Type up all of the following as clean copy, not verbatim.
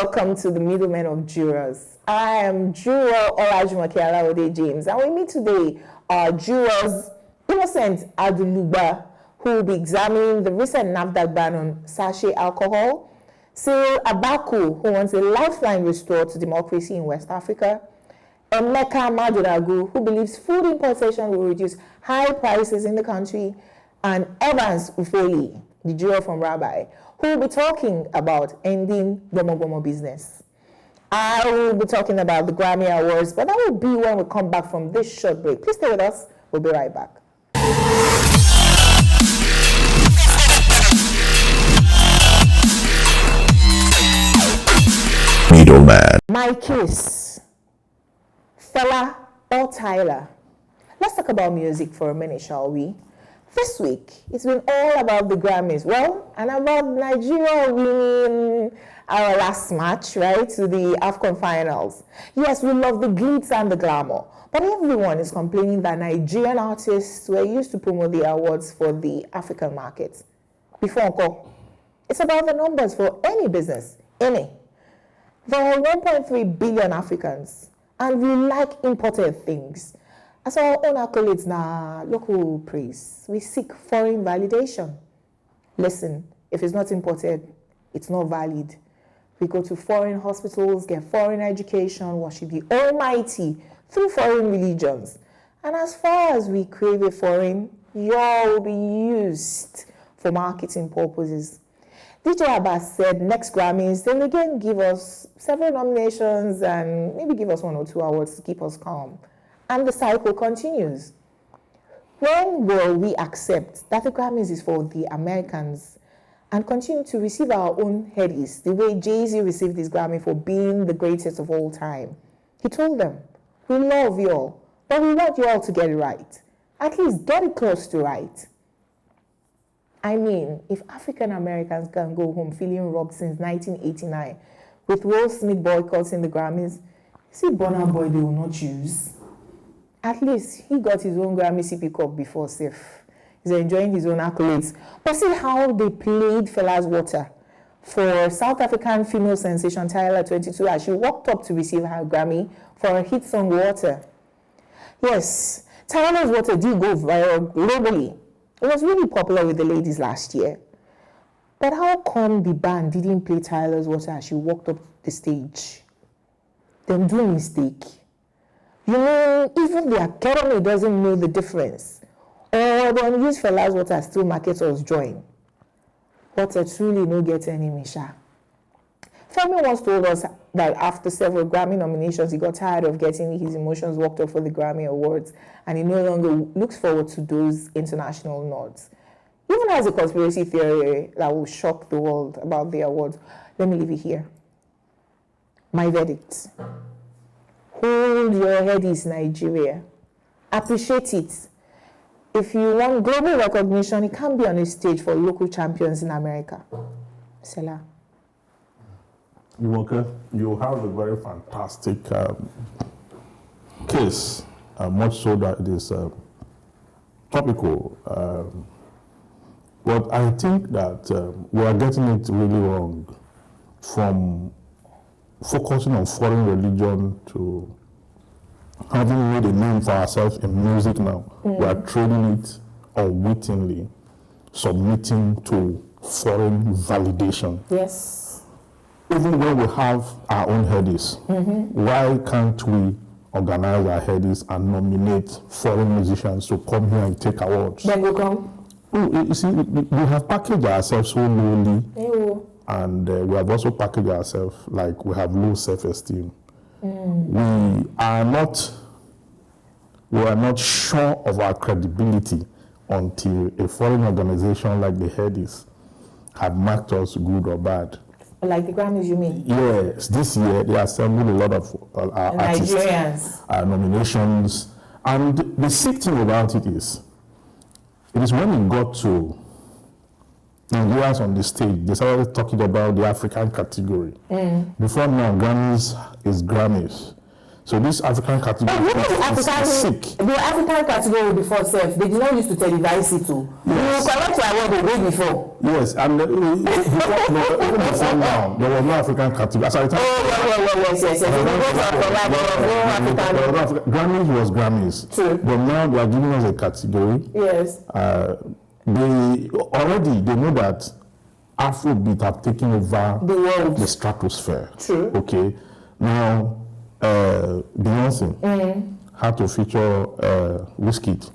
welcome to the Middlemen of Jurors. I am Juror Olajumoke Alawode James, and with me today are Jurors Innocent Aduluba, who will be examining the recent NAFDAC ban on Sachet alcohol, Cyril Abaku, who wants a lifeline restored to democracy in West Africa, Emeka Majodagu, who believes food importation will reduce high prices in the country, and Evans Ufeli, the juror from Rabbi, who will be talking about ending Gbomogbomo business. I will be talking about the Grammy Awards, but that will be when we come back from this short break. Please stay with us. We'll be right back. Middleman. My case, Fela or Tyla. Let's talk about music for a minute, shall we? This week, it's been all about the Grammys. Well, and about Nigeria winning our last match, right, to the AFCON finals. Yes, we love the glitz and the glamour, but everyone is complaining that Nigerian artists were used to promote the awards for the African market. Before Uncle, it's about the numbers for any business, any. There are 1.3 billion Africans, and we like imported things. As our own accolades now, local praise, we seek foreign validation. Listen, if it's not imported, it's not valid. We go to foreign hospitals, get foreign education, worship the Almighty through foreign religions. And as far as we crave a foreign, y'all will be used for marketing purposes. DJ Abbas said next Grammys, they'll again give us several nominations and maybe give us 1 or 2 awards to keep us calm. And the cycle continues. When will we accept that the Grammys is for the Americans and continue to receive our own headies the way Jay-Z received his Grammy for being the greatest of all time? He told them, we love y'all, but we want y'all to get it right. At least get it close to right. I mean, if African Americans can go home feeling robbed since 1989 with Will Smith boycotting the Grammys, see Burna Boy they will not choose. At least he got his own Grammy CP Cup before safe. He's enjoying his own accolades. But see how they played Fela's Water for South African female sensation Tyla 22 as she walked up to receive her Grammy for her hit song Water. Yes, Tyla's Water did go viral globally. It was really popular with the ladies last year. But how come the band didn't play Tyla's Water as she walked up the stage? Them do mistake. You know, even the Academy doesn't know the difference. Or then use Fela's Water as still market us join. Water truly no get any Misha. Femi once told us that after several Grammy nominations, he got tired of getting his emotions worked up for the Grammy Awards, and he no longer looks forward to those international nods. Even has a conspiracy theory that will shock the world about the awards. Let me leave it here. My verdict. Hold your head is Nigeria. Appreciate it. If you want global recognition, it can't be on a stage for local champions in America. Sela. Okay. You have a very fantastic case, much so that it is topical. But I think that we are getting it really wrong from focusing on foreign religion to having made a name for ourselves in music now. We are trading it unwittingly, submitting to foreign validation. Yes. Even when we have our own headies, why can't we organize our headies and nominate foreign musicians to come here and take awards? Then go come. You see, we have packaged ourselves so lowly, and we have also packaged ourselves like we have low self-esteem. We are not sure of our credibility until a foreign organization like the headies have marked us good or bad. Like the Grammys, you mean? Yes, this year they assembled a lot of artists, Nigerians. Nominations, and the sick thing about it is when it got to Nigerians on the stage, they started talking about the African category. Before now, Grammys is Grammys. So this African category is sick. The African category before self, they did not used to televise it too. Yes. collect your award the day before. Yes, and even before now, there was no African category. As I tell Yes. Grammys was Grammys. True. But now they are giving us a category. Yes. They know that Afrobeat have taken over The world. the stratosphere. True. Okay. Now, Beyonce had to feature Wizkid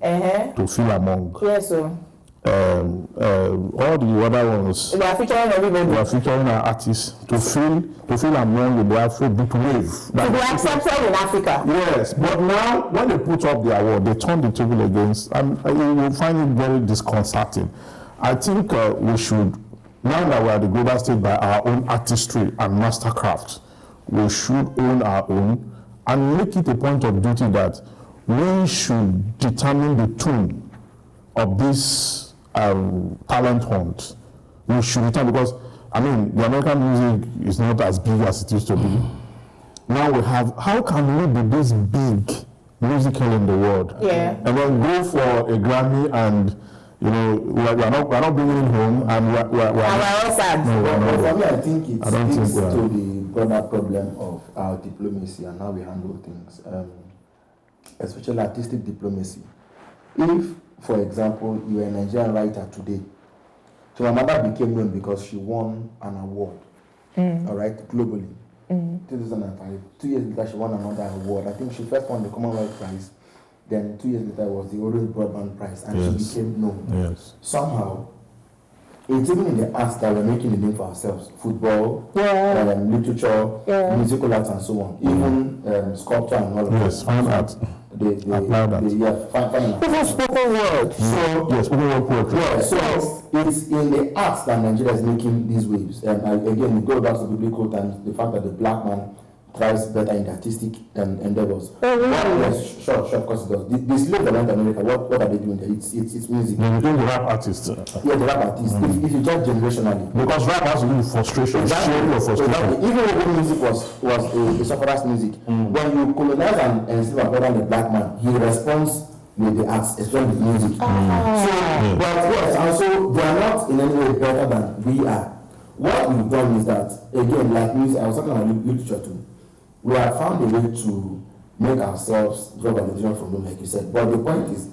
to feel among. Yes, so. All the other ones. They are featuring everybody. We are featuring our artists to feel among with the Afrobeat wave. To be accepted in Africa. Yes, but now when they put up the award, they turn the table against, and you will find it very disconcerting. I think we should, now that we are the global stage by our own artistry and mastercraft, we should own our own and make it a point of duty that we should determine the tune of this talent hunt. We should return, because I mean the American music is not as big as it used to be. Now we have, how can we be this big musical in the world? Yeah. And then go for a Grammy and we're not bringing it home, and we're all sad. No. For me, I think it speaks we are. to the broader problem of our diplomacy and how we handle things, especially artistic diplomacy. If, for example, you are a Nigerian writer today, so my mother became known because she won an award, all right, globally. 2005. 2 years later, she won another award. I think she first won the Commonwealth Prize. Then 2 years later was the Orange Broadband Prize, and she became known. Yes. Somehow, it's even in the arts that we're making the name for ourselves. Football, literature, musical arts, and so on. Even sculpture and all of that. Yes, fine art. Applaud that. Fine art. Even spoken word. So, yes, spoken word poetry. Yeah, so it's in the arts that Nigeria is making these waves. And again, we go back to biblical times, the fact that the black man thrives better in the artistic endeavors. Yes, sure, of course it does. The slaves that went to America, what are they doing there? It's music. You're doing the rap artist. Yeah, the rap artist. If you judge generationally. Because rap has to do with frustration. Sharing your frustration. Even when music was a sufferer's music, when you colonize and enslave a brother and a black man, he responds with the arts, especially with music. So, but yes, and so they are not in any way better than we are. What we've done is that, again, like music, I was talking about literature too. We have found a way to make ourselves draw validation from them, like you said. But the point is,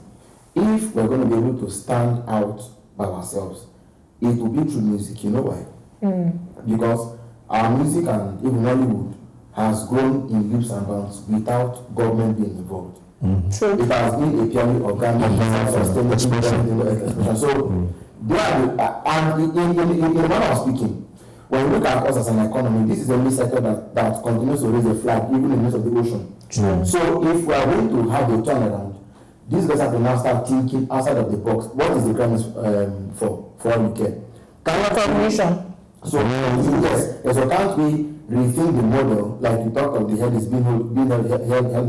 if we're going to be able to stand out by ourselves, it will be through music. You know why? Because our music and even Hollywood has grown in leaps and bounds without government being involved. It has been a purely organic, sustainable expression. So, they are, and in the manner of speaking, when we look at us as an economy, this is the only sector that continues to raise a flag, even in the midst of the ocean. So if we are going to have a turnaround, these guys have to now start thinking outside of the box. What is the Grammys for all you care? Recognition. So yes, so can't we rethink the model, like you talked of the head is being held in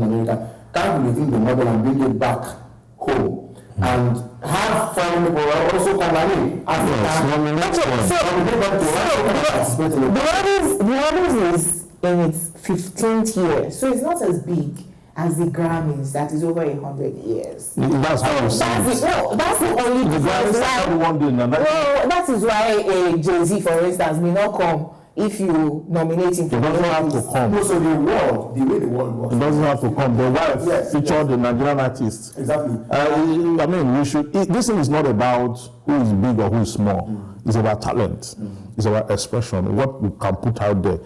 America? Can't we rethink the model and bring it back home and have foreign people also come in Grammys is in its 15th year, so it's not as big as the Grammys that is over 100 years. That's how I'm saying. That's the only difference. That is why Jay-Z, for instance, may not come if you nominate him for it doesn't have to come. No, so the way the world works. It doesn't have to come. The wife featured the Nigerian artists. Exactly. I mean, we should. This thing is not about who is big or who is small. It's about talent. It's about expression. What we can put out there.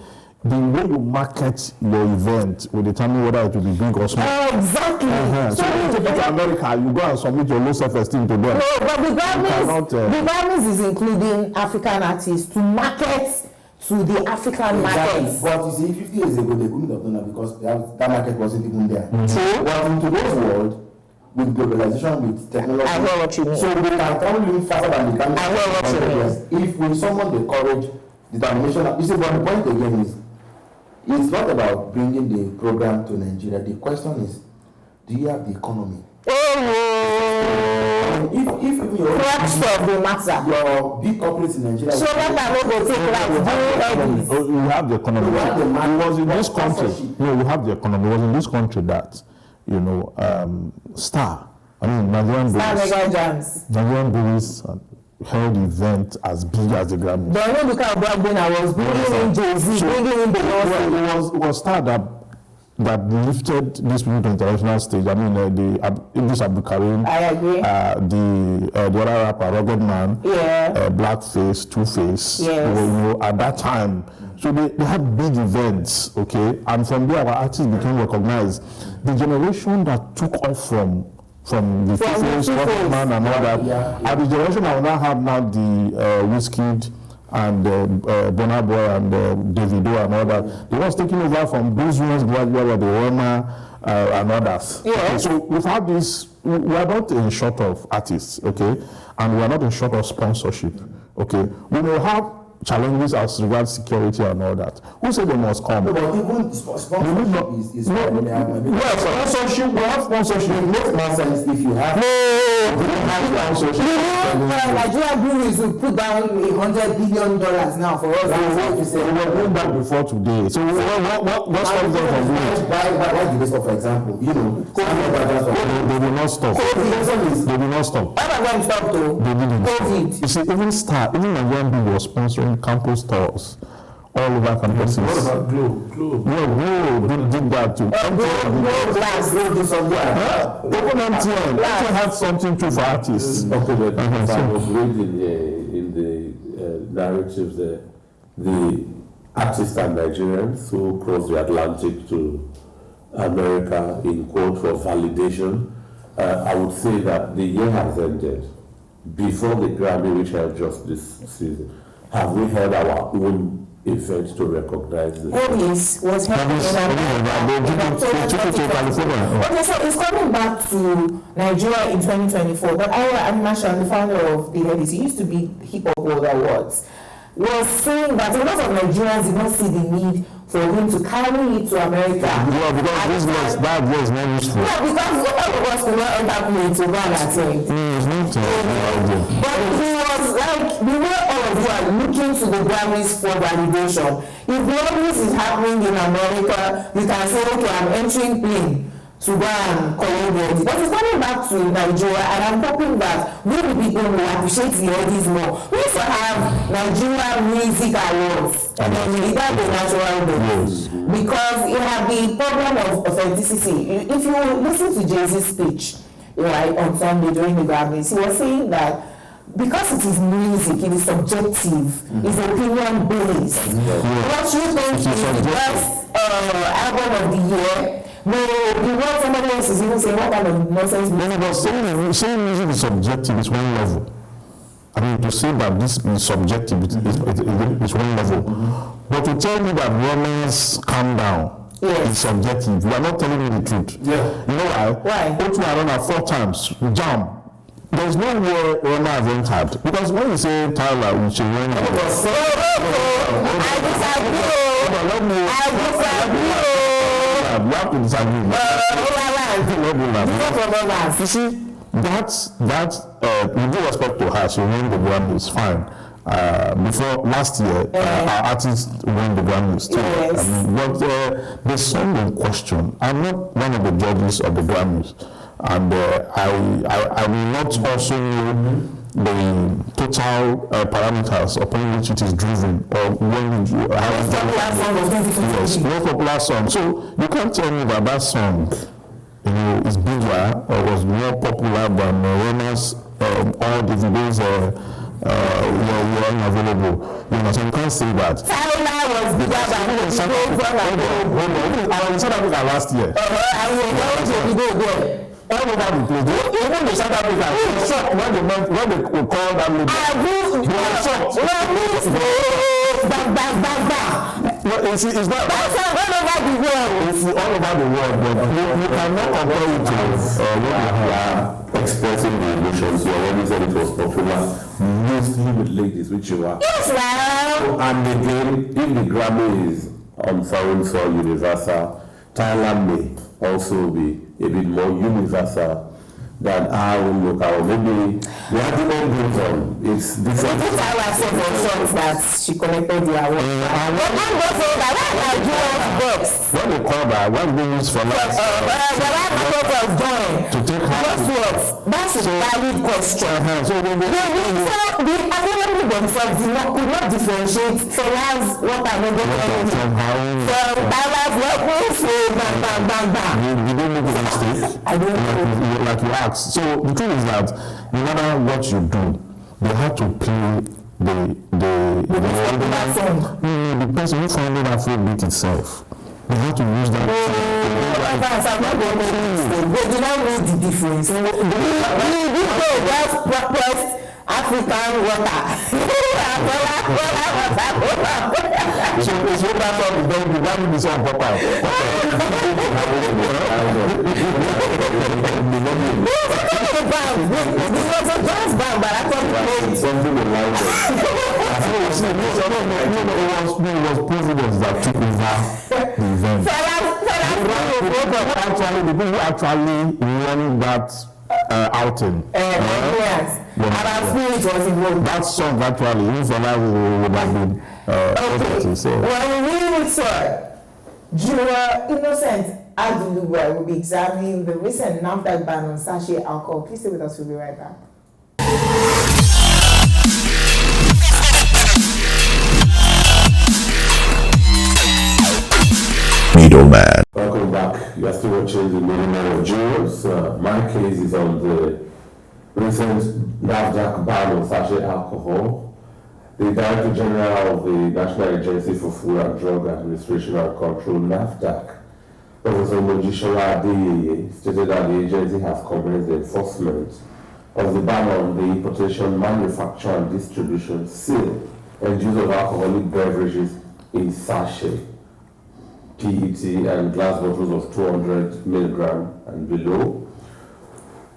The way you market your event will determine whether it will be big or small. Exactly. So when you take it to America, you go and submit your low self-esteem to them. No, but the Grammys is including African artists to market to the African market. But you see, 50 years ago, they couldn't have done that because that market wasn't even there. True. But in today's world, with globalization, with technology, I hear what you mean. so we can probably move faster than the Grammys. I hear what you mean. If we summon the courage, determination, you see, but the point again is, it's not about bringing the program to Nigeria. The question is, do you have the economy? If your big corporates in Nigeria, so that I will take we have the economy. It was in this country. No, we have the economy. It was in this country that, Star. I mean, Nigerian Breweries. Nigerian Breweries held event as big as the Grammys. But I know the kind of backbone I was bringing in Jay-Z, bringing in Beyonce. It was Star that lifted these people to international stage. I mean, the English Abdul Karim. I agree. The other rapper, Rugged Man. Yeah. Blackface, Two-Face. Yes. You know, at that time. So they had big events, okay? And from there, our artists became recognized. The generation that took off from the Two-Face, Rugged Man and all that, and the generation that will now have now the Wizkid and Burna Boy and Davido and all that, they was taking over from those ones gradually, the Roma and others. Yeah. Okay, so without this, we are not in short of artists, okay? And we are not in short of sponsorship, okay? We will have challenges as regards security and all that. Who said they must come? No, but even sponsorship is Sponsorship, we have sponsorship. It makes more sense if you have. Nigeria breweries will put down $100 billion now for us. We were doing that before today. So what's stopping them from doing it? Why do this for example? You know, They will not stop. They will not stop. Why am I going to stop though? They didn't. COVID. You see, even Nigerian people was sponsoring campus stores all over campuses. What about Glow? No, did that too. Glow do somewhere. Even MTN had something too for artists. Okay, but I was reading in the narratives there, the artists and Nigerians who crossed the Atlantic to America in quote for validation. I would say that the year has ended. Before the Grammy, which held just this season, have we had our own event to recognize this? Elvis was happening Okay, so it's coming back to Nigeria in 2024. But Ira Animation, the founder of the Elvis, he used to be Hip Hop World Awards, was saying that a lot of Nigerians did not see the need for him to carry it to America. Yeah, because that was not useful. Yeah, because all of us could not end up with to go and attend. But he was like, the way all of you are looking to the Grammys for validation. If the Grammys is happening in America, you can say, okay, I'm entering plane to go and collect it. But it's coming back to Nigeria, and I'm hoping that we the people will appreciate the oldies more. We used to have Nigeria Music Awards, and then we did the natural way. Because it had the problem of authenticity. If you listen to Jay-Z's speech, right, on Sunday during the Grammys, he was saying that because it is music, it is subjective, it's opinion based. What you think is the best album of the year? No, the what somebody else is even saying, what kind of nonsense? No, but saying music is subjective is one level. I mean, to say that this is subjective is one level. But to tell me that romance calm down is subjective, you are not telling me the truth. Yeah. You know why? Why? Otu Arona 4 times, jam. There's no way Roma has entered. Because when you say Tyla, we should run I disagree. You have to disagree. You see, with due respect to her, she won the Grammys, fine. Before last year, our artist won the Grammys too. Yes. I mean, but the song in question, I'm not one of the judges of the Grammys, and I will not also know the total parameters upon which it is driven, or when you yes, most popular song. So you can't tell me that song, you know, is bigger or was more popular than Roma's all the videos were unavailable. You know, so you can't say that. Tyla was bigger than I was in South Africa last year. All over the place. Even the South Africa was shocked when they call that lady. They were shocked. It's not all over the world. It's all over the world, but you cannot compare it to what we are expressing the emotions. You already said it was popular, mostly with ladies, which you are. Yes, well. And again, if the Grammy is on foreign soil universal, Thailand may also be a bit more universal than our own local. Maybe the argument goes on. It's different. Tyla said for songs that she collected the award. When they call that, what they use for last to take Guess what? That's a valid question. So The available themselves could not differentiate Fela's what I'm going to from Tyla's what bang, bang. you don't make a mistake. I don't know. Like you asked. So the thing is that no matter what you do, they have to play the person who founded Afrobeat itself. They have to use that. They do not know the difference. Just pressed African water. So it's what that's all the dog. That will be so important. This was a dance band, but I thought Something like It was presidents that took over the event. Actually, the people who actually run that outing. yes. And our spirit was involved. That song actually, even for that would have been Okay. so. When we return, Juror Innocent Aduluwa will be examining the recent NAFDAC ban on sachet alcohol. Please stay with us, we'll be right back. Middleman. Welcome back. You are still watching the Middleman of Jurors. My case is on the recent NAFDAC ban on sachet alcohol. The Director General of the National Agency for Food and Drug Administration and Control, NAFDAC, Professor Mojisola Adeyeye, stated that the agency has commenced the enforcement of the ban on the importation, manufacture and distribution, sale, and use of alcoholic beverages in sachet, PET, and glass bottles of 200 milligram and below.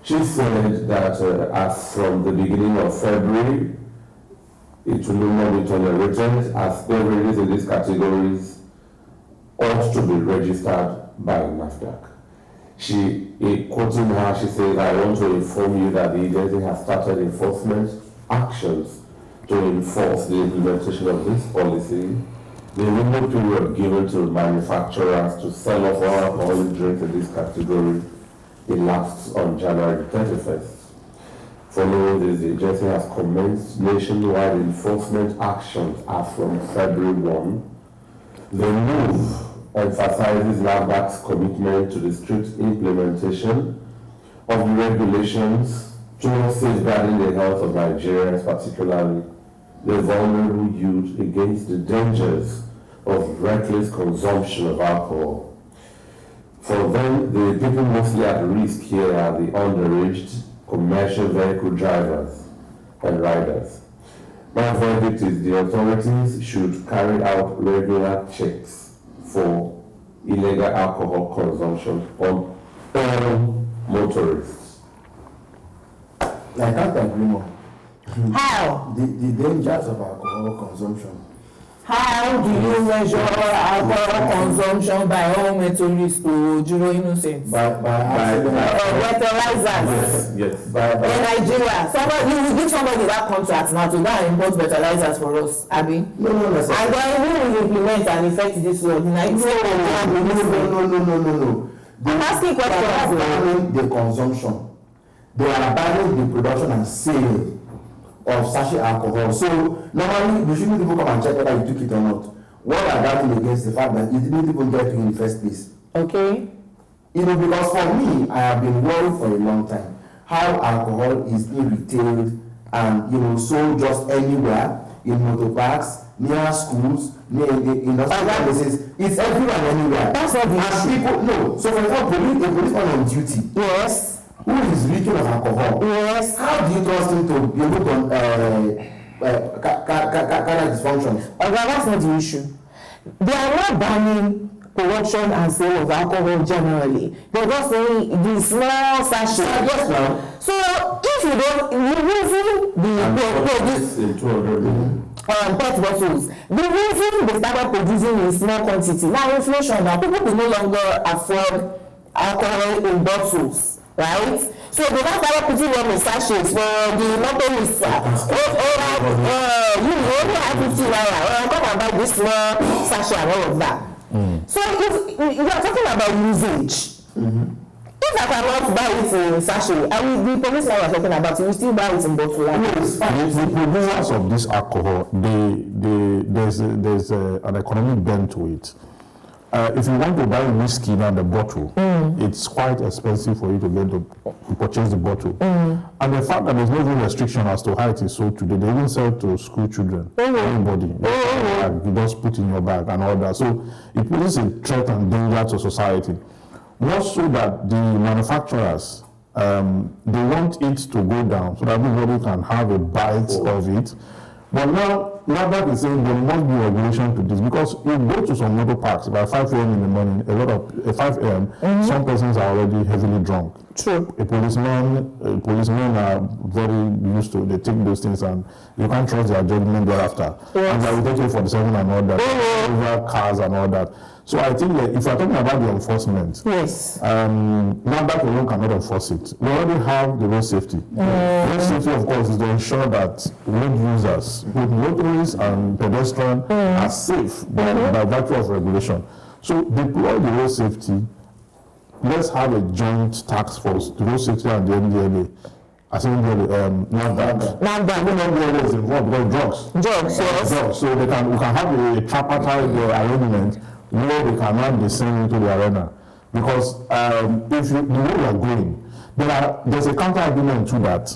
She said that as from the beginning of February, it will no more be tolerated as beverages in these categories ought to be registered by NAFDAC. Quoting her, she says, I want to inform you that the agency has started enforcement actions to enforce the implementation of this policy. The window period given to manufacturers to sell off all alcoholic drinks in this category elapsed on January 31st. Following this, the agency has commenced nationwide enforcement actions as from February 1. The move emphasizes NAFDAC's commitment to the strict implementation of the regulations towards safeguarding the health of Nigerians, particularly the vulnerable youth, against the dangers of reckless consumption of alcohol. For them, the people mostly at risk here are the underaged, commercial vehicle drivers and riders. My verdict is the authorities should carry out regular checks for illegal alcohol consumption on all motorists. I can't agree more. How? The dangers of alcohol consumption. How do you measure alcohol consumption by all motorists to Juror Innocent? By Fertilizers. Yes. In Nigeria, you will give somebody that contract now to go and import fertilizers for us, Abi. No, And then who will implement and effect this law? No. I'm asking They are questions. banning the consumption. They are banning the production and sale of sachet alcohol. So normally, you shouldn't even come and check whether you took it or not. What are guarding against the fact that you didn't even get to in the first place? Okay. Because for me, I have been worried for a long time how alcohol is being retailed and sold just anywhere, in motor parks, near schools, near industrial places. It's everywhere and anywhere. That's not the issue. People no. So for example, a policeman on duty. Yes. Who is reeking of alcohol? Yes. How do you trust him to be able to carry dysfunctions? Okay, that's not the issue. They are not banning production and sale of alcohol generally. They're just saying the small sachet. Yes, now. So if you don't, the reason the PET bottles, the reason they started producing in small quantity, now inflation, now people can no longer afford alcohol in bottles, right? So they now started putting them in sachets for the motorists. You only have 50 naira, come and buy this small sachet and all of that. So if you are talking about usage, If I cannot buy it in sachet, the policeman was talking about, you will still buy it in bottle. The producers of this alcohol, there's an economic bent to it. If you want to buy whiskey now, the bottle, it's quite expensive for you to purchase the bottle. And the fact that there's no restriction as to how it is sold today, they even sell to school children, anybody. You just put in your bag and all that. So it poses a threat and danger to society. More so that the manufacturers, they want it to go down so that everybody can have a bite of it. But now that is saying there must be regulation to this, because you go to some motor parks by 5 a.m. in the morning, a lot of 5 a.m. Some persons are already heavily drunk. True. Policemen are very used to, they take those things and you can't trust their judgment thereafter. Yes. And they will take you for the 7 and all that, over cars and all that. So I think that if you're talking about the enforcement, yes, NAFDAC alone cannot enforce it. We already have the road safety. Road safety, of course, is to ensure that road users, both motorists and pedestrians, are safe by virtue of regulation. So deploy the road safety. Let's have a joint task force, the road safety and the NDLA. I think NAFDAC. NAFDAC is involved because drugs, yes. So we can have a tripartite arrangement where they cannot descend into the arena. Because if the way we are going, there's a counter argument to that.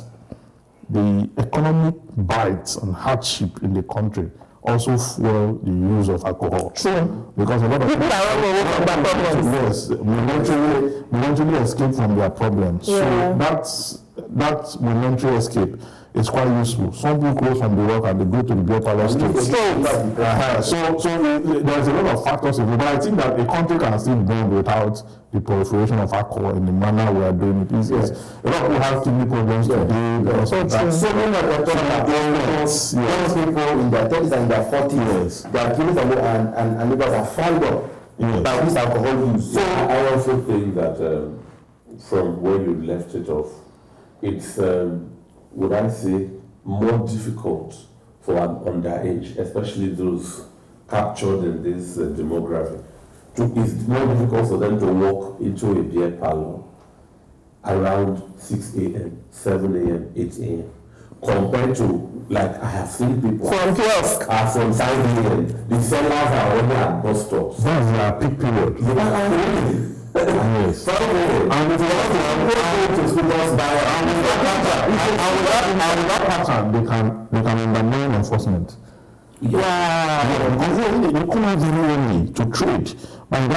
The economic bites and hardship in the country also fuel the use of alcohol. True. Because a lot of people are running away from their problems. Yes, we eventually escape from their problems. Yeah. So that momentary escape is quite useful. Some people close from the work and they go to the beer parlor straight. So there's a lot of factors involved. But I think that a country can still burn without the proliferation of alcohol in the manner we are doing it. A lot of people have kidney problems today because of that. So many of the young people in their 30s and in their 40s, their kidneys and livers are found up by this alcohol use. So I also think that from where you left it off, it's would I say, more difficult for an underage, especially those captured in this demographic. It's more difficult for them to walk into a beer parlor around 6 a.m., 7 a.m., 8 a.m. compared to, like, I have seen people from kiosk from 5 a.m. The sellers are already at bus stops. That's their peak period. Yes. And if you want to speak us by and that pattern, they can undermine enforcement. Yeah. Because they come out very early to trade. And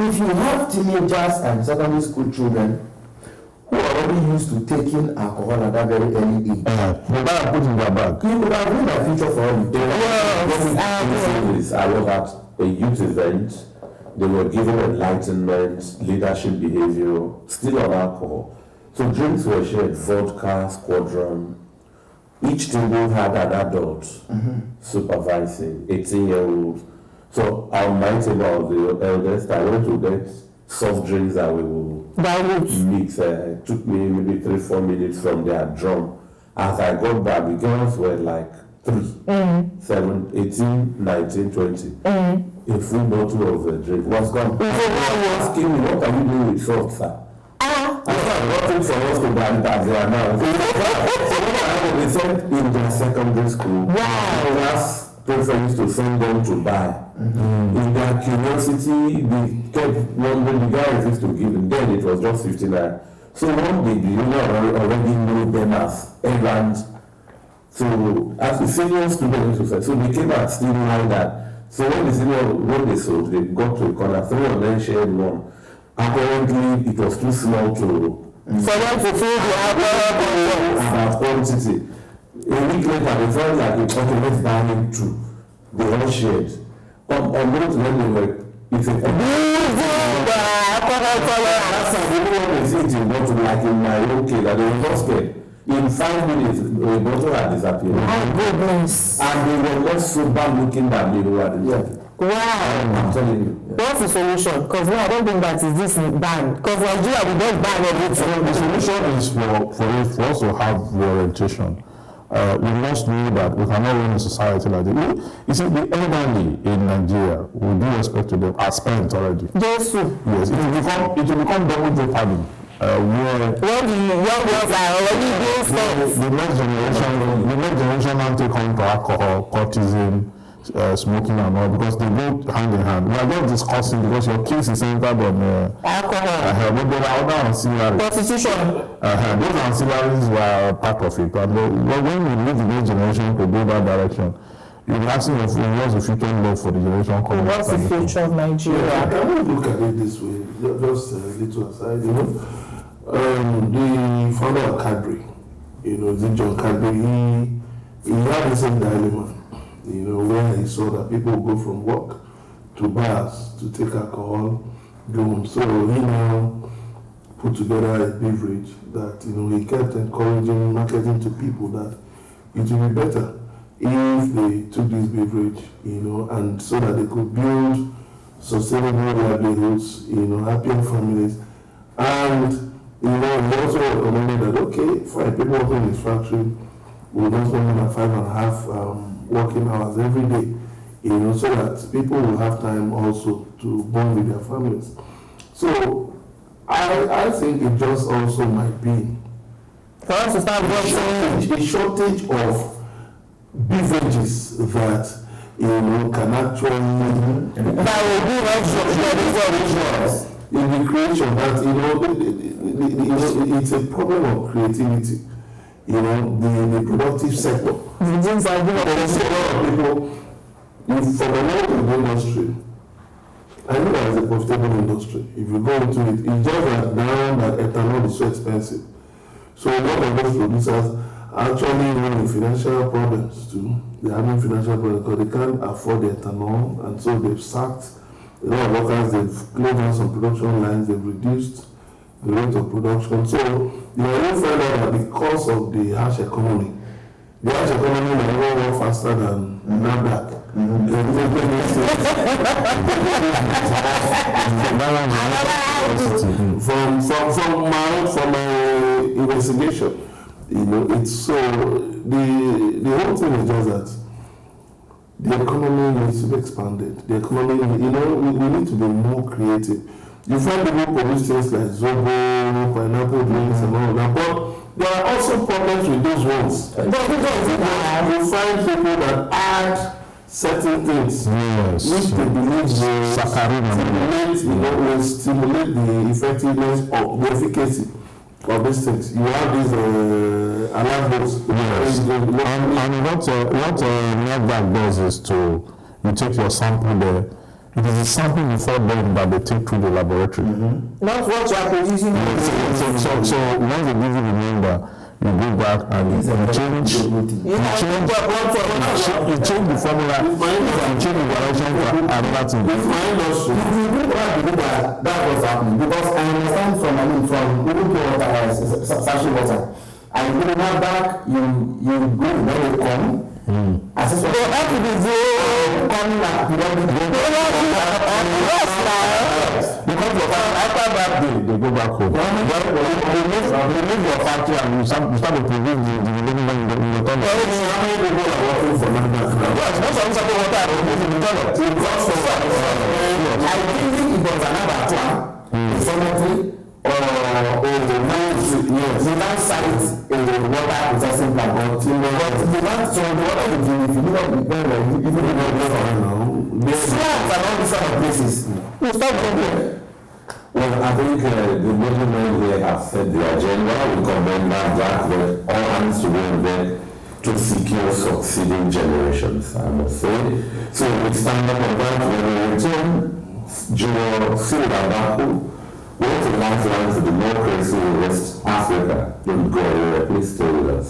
if you have teenagers and secondary school children who are already used to taking alcohol at that very early age, they better put in their bag. You could have been a future for all the Yes. I was at a youth event. They were given enlightenment, leadership behavior, still on alcohol. So drinks were shared, vodka, squadron. Each table had an adult supervising, 18-year-old. So on my table, the eldest, I went to get soft drinks that we will mix. It took me maybe 3-4 minutes from their drum. As I got back, the girls were like 3, 7, 18, 19, 20. A full bottle of drink was gone. They were asking me, what are you doing with salt, sir? I said, nothing for us to ban as they are now. So they said in their secondary school, class preference to send them to buy. In their curiosity, they kept wondering, the guy refused to give them. Then it was just 59. So one day, the owner already knew them as errands. So as a senior student, so they came and still like that. So when they sold, they got to a corner, 3 of them shared one. Apparently, it was too small to for them to feel the alcohol about quantity. A week later, they felt like okay, let's buy him 2. They all shared. On both when they were, it's a alcohol tolerance. That's really what they say to bottle, like in my own case, that they were not scared. In 5 minutes, the bottle had disappeared. Oh, goodness. And they were not so bad looking that they were. Wow. I'm telling you. What's the solution? Because I don't think that is this banned. Because Nigeria, we don't ban everything. The solution is for us to have orientation. we must know that we cannot run a society like this. You see, the elderly in Nigeria, with due respect to them, are spent already. Yes, Yes, it will become double jeopardy. Where when the young girls are already being spent. the next generation now take on to alcohol, courtesan, smoking and all, because they go hand in hand. We are just discussing because your case is centered on Alcohol. but there are other ancillaries. Prostitution. Those ancillaries were part of it. And when we leave the next generation to go that direction, you're asking what's the future love for the generation coming. What's the future of Nigeria? I want to look at it this way, just a little aside, the founder of Cadbury, John Cadbury, he had the same dilemma, where he saw that people would go from work to bars to take alcohol, go home. So he now put together a beverage that, he kept encouraging, marketing to people that it would be better if they took this beverage, and so that they could build sustainable livelihoods, happier families. And, he also recommended that, okay, fine, people working in his factory will not spend more than 5.5 working hours every day, so that people will have time also to bond with their families. So, I think it just also might be For us to start working. a shortage of beverages that can actually That will be extra. in the creation that it's a problem of creativity. The productive sector. The things are good. There's a lot of people from the world of the industry. I know that it's a profitable industry. If you go into it, it's just that now that ethanol is so expensive. So a lot of those producers actually in financial problems too. They're having financial problems because they can't afford the ethanol, and so they've sacked a lot of workers, they've closed down some production lines, they've reduced the rate of production. So you will find out that because of the harsh economy will work faster than NAFDAC. From my investigation, it's so the whole thing is just that the economy needs to be expanded. The economy, we need to be more creative. You find people produce things like Zobo, pineapple drinks, and all that, but there are also problems with those ones. You find people that add certain things, which they believe will stimulate the effectiveness of the efficacy of these things. You have these alarms. And what NAFDAC does is you take your sample there. It is a sample before then that they take through the laboratory. Not what you are producing. So once they give you the number, you go back and you change the formula, and change the direction for another thing. That was happening because I understand from even water, sachet water. And you go back, you go when you come. As they have to be coming back because After that day, they go back home. They leave your factory and you start to produce the living in the tunnel. I think it was another one, cemetery or the land site in the water processing plant or the land, so the water is if you look at the area, you even know the slums and all these other places. Well, I think the movement here have set the agenda. We commend that with all hands to work to secure succeeding generations, I must say. So we stand up on that when we return. Junior Silva what a lifeline to democracy in West Africa. Don't go anywhere, please stay with us.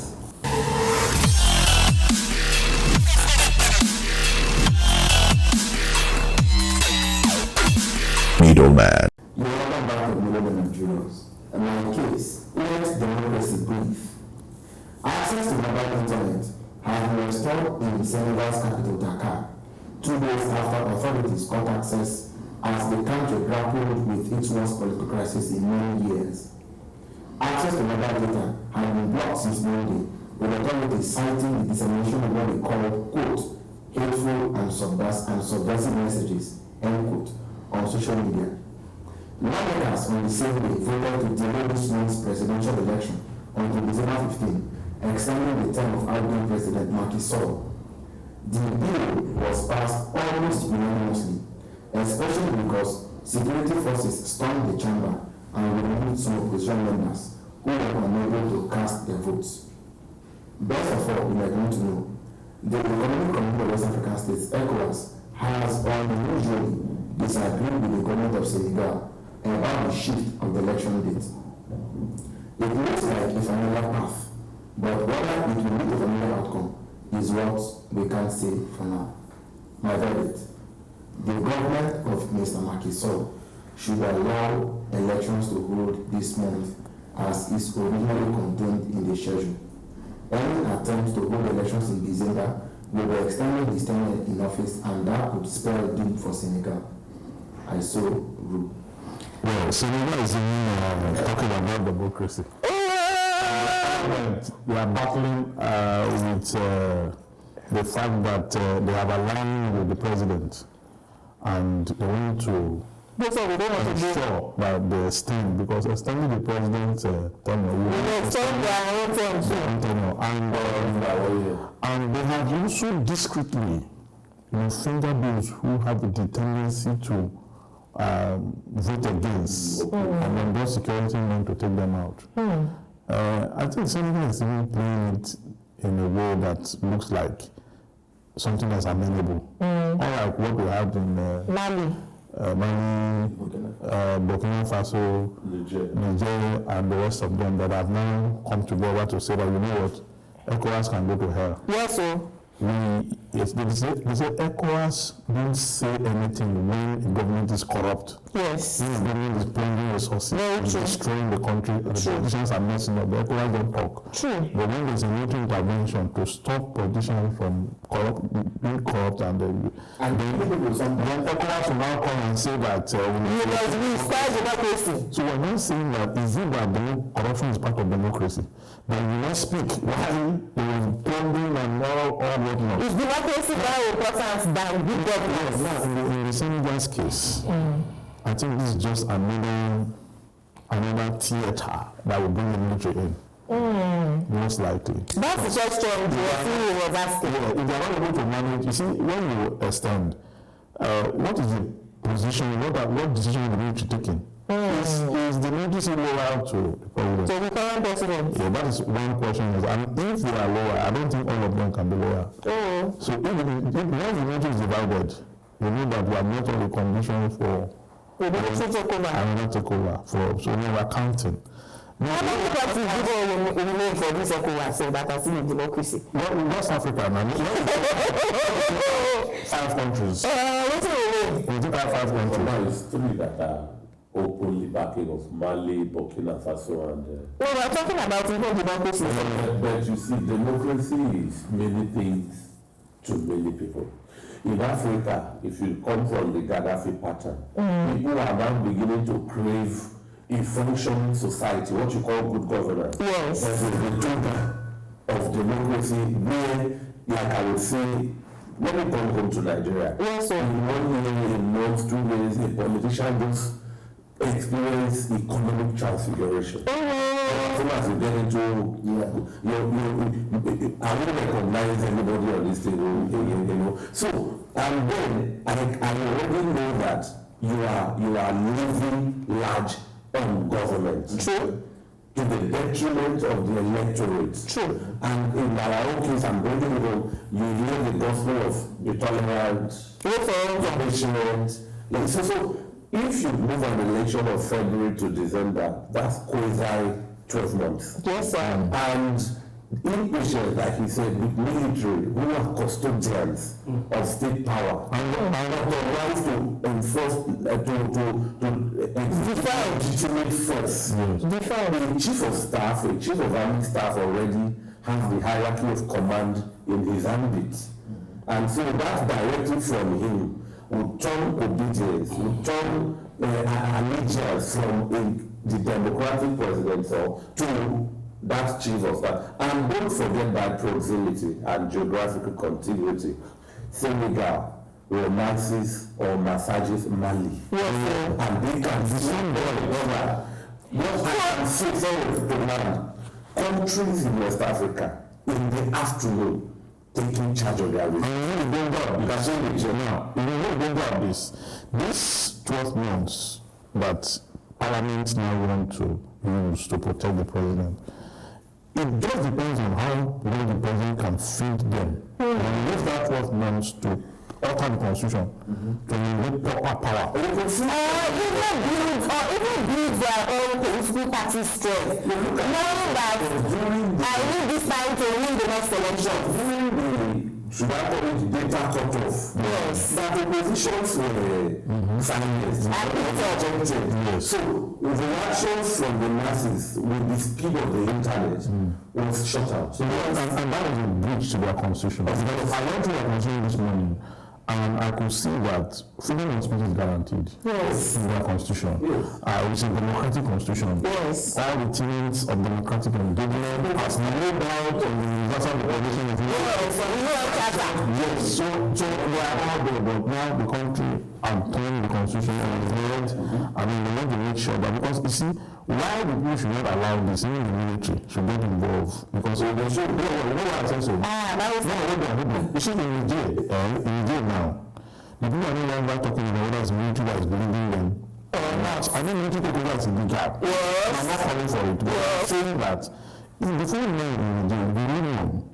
Middleman. You are welcome back to Middleman Nigerians. In my case, let democracy breathe. Access to mobile internet has been restored in Senegal's capital, Dakar, 2 days after authorities cut access as the country grappled with its worst political crisis in many years. Access to mobile data has been blocked since Monday with authority citing the dissemination of what they call, quote, hateful and subversive messages, end quote, on social media. Lawmakers on the same day voted to delay this month's presidential election until December 15, extending the term of outgoing President Macky Sall. The bill was passed almost unanimously, especially because security forces stormed the chamber and removed some opposition members who were unable to cast their votes. Best of all, you might want to know, the Economic Community of West African States, ECOWAS, has unusually disagreed with the government of Senegal about the shift of the election date. It looks like a familiar path, but whether it will lead to a familiar outcome is what we can't say for now. My verdict: the government of Mr. Macky Sall should allow elections to hold this month as is originally contained in the schedule. Any attempt to hold elections in December will be extending his tenure in office, and that could spell doom for Senegal. I so rule. Well, Senegal is talking about democracy. They are battling with the fact that they have aligned with the president, and they want to ensure that they extend, because extending the president's tenure will extend their own tenure. And they have also discreetly, finger bills who have the tendency to vote against, and then those security men to take them out. I think Senegal is even playing it in a way that looks like something that's amenable. Unlike what we had in Mali, Burkina Faso, Niger, and the rest of them that have now come together to say that, you know what, ECOWAS can go to hell. Yes, sir. They say ECOWAS don't say anything when the government is corrupt. Yes. When the government is plundering resources and destroying the country, and the politicians are messing up, the ECOWAS don't talk. True. But when there's a military intervention to stop politicians from being corrupt, and then ECOWAS will now come and say that we start democracy. So we're not saying that is it that corruption is part of democracy. But we not speak why there is plundering and all whatnot. Is democracy more important than good governance? In the Senegal's case, I think this is just another theater that will bring the military in. Most likely. That's the question the was asking. Yeah, if they're not able to manage, you see, when you extend, what is the position, what decision is the military taking? Is the military loyal to the president? To the current president? Yeah, that is one question. And if they are loyal, I don't think all of them can be loyal. So if once the military is divided, you know that we are not on the condition for another takeover. So we are counting. How many parties people remain for this ECOWAS so that are still in democracy? Well, West Africa, man. 5 countries. What's it? We do have 5 countries. Now it's 3 that are openly backing of Mali, Burkina Faso, and. Well, we're talking about even democracy. But you see, democracy is many things to many people. In Africa, if you come from the Gaddafi pattern, people are now beginning to crave a functioning society, what you call good governance. Yes. There's a return of democracy where, like I would say, let me come home to Nigeria. Yes, sir. In 1 year, a month, 2 days, a politician just experience economic transfiguration. As soon as you get into, I won't recognize anybody on this table, you know. So, and then I already know that you are living large on government. True. To the detriment of the electorate. True. And in our own case, I'm bringing home, you hear the gospel of be tolerant, patient. So if you move an election of February to December, that's quasi 12 months. Yes, sir. And impatience, like he said, with military, who are custodians of state power, and the right to enforce, to define legitimate force. The chief of staff, a chief of army staff already has the hierarchy of command in his ambit. And so that directive from him would turn obedience, would turn allegiance from the democratic president to That chills us that. And don't forget by proximity and geographical continuity, Senegal romances or massages Mali. And they can see over. What I can say to man, countries in West Africa in the afternoon taking charge of their religion. And we don't go because now, we don't go this 12 months that Parliament now want to use to protect the president. It just depends on how well the president can feed them. And use that 12 months to alter the constitution to give proper power. Even build their own political party strength. Knowing that I need this time to win the next election. Should I call it data cutoff? Yes. That the positions were silenced. Yes. So the reactions from the masses with the speed of the internet was shut out. And that was a breach to their constitution. Because I went to their constitution this morning and I could see that freedom of speech is guaranteed in their constitution. It's a democratic constitution. Yes. All the tenets of democratic engagement as laid out in the Universal Declaration of Human Rights. Yes, so we are all there, but now the country and turning the constitution on its head. I mean, we want to make sure that, because you see, why the people should not allow this, even the military should get involved, because they should, you know what I say so? You see, in Nigeria now, the people are no longer talking about whether it's military that is believing them or not. I think military people are in the gap. Yes. I'm not calling for it, but I'm saying that before you know in Nigeria, we really know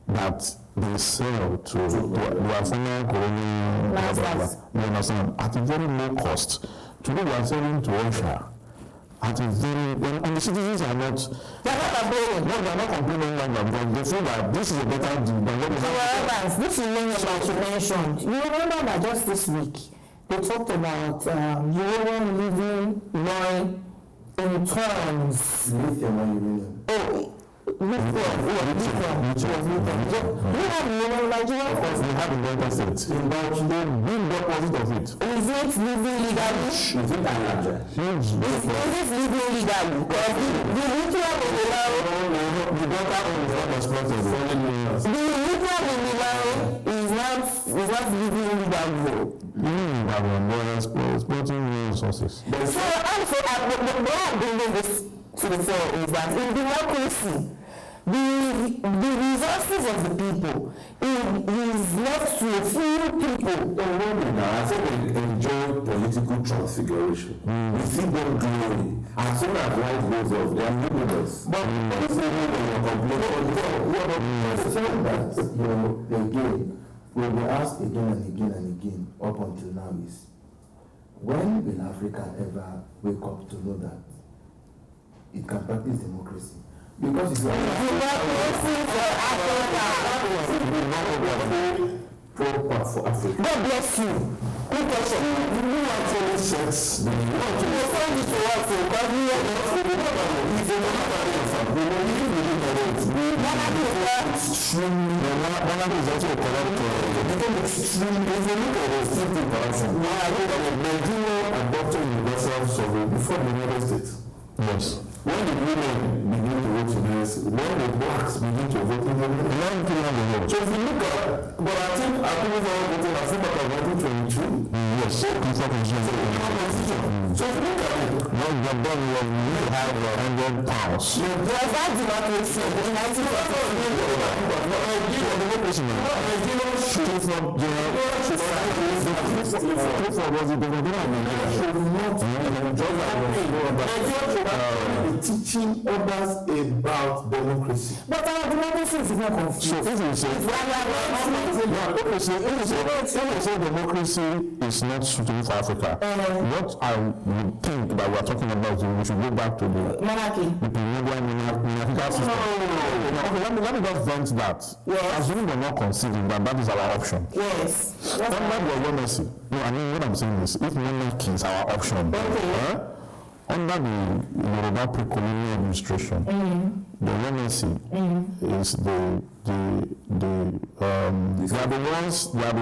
that they sell to their former colonial masters, you understand, at a very low cost. Today we are selling to Russia at a very, and the citizens are not, they're not complaining longer because they feel that this is a better deal than what we have. This is one that you mentioned. You remember that just this week they talked about European living law in terms. We have Nigeria. Of course, we have in Delta State. But they bring the opposite of it. Is it living legally? Is it living legally? Because the literal the Delta is not expected. The literal is not living legally. Exploiting resources. So what I'm bringing this to the fore is that in democracy, the resources of the people is left to a few people. I think they enjoy political transfiguration. We see them growing. As soon as life goes off, they are numerous. But again, we will ask again and again and again up until now is, when will Africa ever wake up to know that it can practice democracy? Because it's like Democracy for proper for Africa. God bless you. Good question. You actually says the word to find it to work for God. You are not for the government. If you're not for the Ghana is also a corrupt extreme. If you look at the city person, I look at Nigeria adopted universal survey before the United States. Yes. When the women begin to vote in this, when the blacks begin to vote in the so if you look at, but I think voting as about 1922. Yes. So if you look at it, when you're done, you have £100. there's that democracy in 1940 teaching others about democracy. But our democracy is not confused. So if you say democracy is not suitable for Africa, what I would think that we are talking about is we should go back to the monarchy. monarchical system. Okay, let me just vent that. Yes. Assuming we're not conceding that is our option. Yes. Under the monarchy, no, I mean what I'm saying is if monarchy is our option, under the Yoruba pre-colonial administration, the monarchy is they are the ones that